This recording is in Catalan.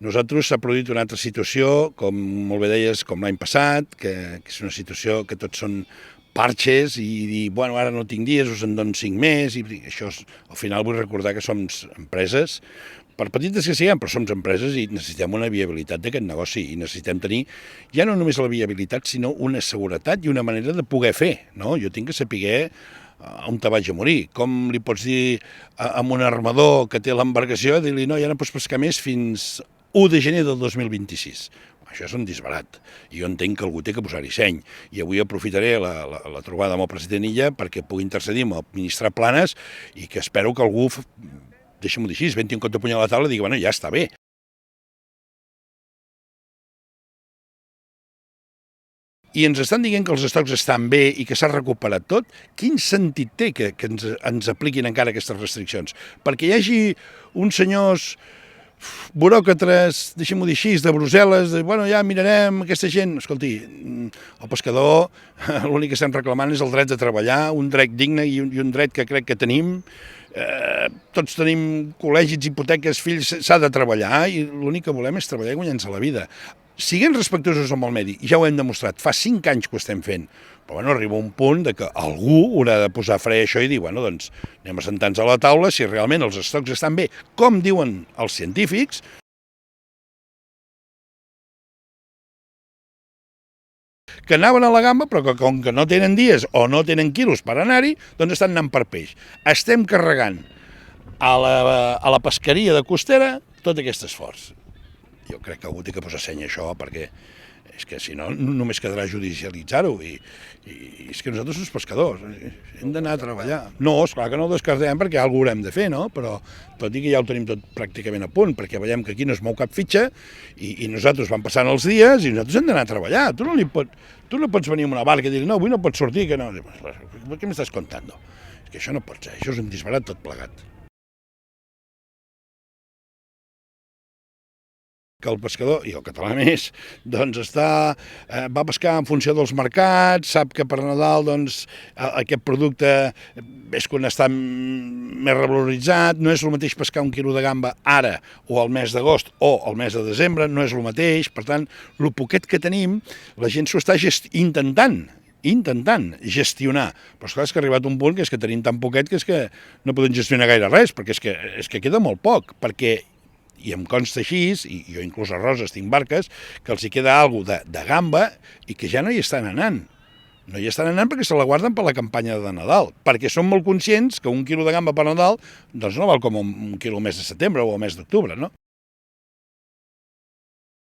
Nosaltres s'ha produït una altra situació, com molt bé deies, com l'any passat, que és una situació que tots són parxes i dir, bueno, ara no tinc dies, us en dono 5 més, i això, al final vull recordar que som empreses, per petites que siguem, però som empreses i necessitem una viabilitat d'aquest negoci i necessitem tenir ja no només la viabilitat, sinó una seguretat i una manera de poder fer, no? Jo tinc que saber on te vaig a morir. Com li pots dir a un armador que té l'embarcació, dir-li, no, ja no pots pescar més fins 1 de gener del 2026. Això és un disbarat. I jo entenc que algú té que posar-hi seny. I avui aprofitaré la trobada amb el president Illa perquè pugui intercedir amb el ministre Planes i que espero que algú, deixa'm-ho dir així, venti un cop de puny a la taula i digui, bueno, ja està bé. I ens estan dient que els estocs estan bé i que s'ha recuperat tot, quin sentit té que ens apliquin encara aquestes restriccions? Perquè hi hagi uns senyors buròcrates, deixem-ho dir així, de Brussel·les, de, bueno, ja mirarem aquesta gent. Escolti, el pescador, l'únic que estem reclamant és el dret de treballar, un dret digne i un dret que crec que tenim. Tots tenim col·legis, hipoteques, fills, s'ha de treballar i l'únic que volem és treballar i guanyar-nos la vida. Siguem respectuosos amb el medi, ja ho hem demostrat, fa 5 anys que ho estem fent, però bueno, arriba un punt de que algú haurà de posar fre a això i dir, bueno, doncs anem a sentar-nos a la taula si realment els estocs estan bé, com diuen els científics, que anaven a la gamba, però que com que no tenen dies o no tenen quilos per anar-hi, doncs estan anant per peix. Estem carregant a la pesqueria de costera tot aquest esforç. Jo crec que algú té que posar seny a això, perquè és que si no només quedarà judicialitzar-ho i és que nosaltres som pescadors, hem d'anar a treballar. No, esclar que no ho descartem perquè alguna cosa haurem de fer, no? Però tot i que ja ho tenim tot pràcticament a punt, perquè veiem que aquí no es mou cap fitxa i nosaltres van passant els dies i nosaltres hem d'anar a treballar. Tu no pots venir amb una barca i dir, no, avui no pots sortir, que no. Què m'estàs contant? És que això no pot ser, això és un disbarat tot plegat. Que el pescador, i el català més, doncs va pescar en funció dels mercats, sap que per Nadal doncs, aquest producte és quan està més revaloritzat, no és el mateix pescar 1 quilo de gamba ara o al mes d'agost o al mes de desembre, no és el mateix, per tant, el poquet que tenim, la gent s'ho està intentant gestionar. Però esclar, és que ha arribat un punt que és que tenim tan poquet que és que no podem gestionar gaire res, perquè és que queda molt poc, perquè i em consta així, i jo inclús a Roses tinc barques, que els hi queda alguna cosa de gamba i que ja no hi estan anant. No hi estan anant perquè se la guarden per la campanya de Nadal, perquè són molt conscients que 1 quilo de gamba per Nadal doncs no val com 1 quilo al mes de setembre o al mes d'octubre, no?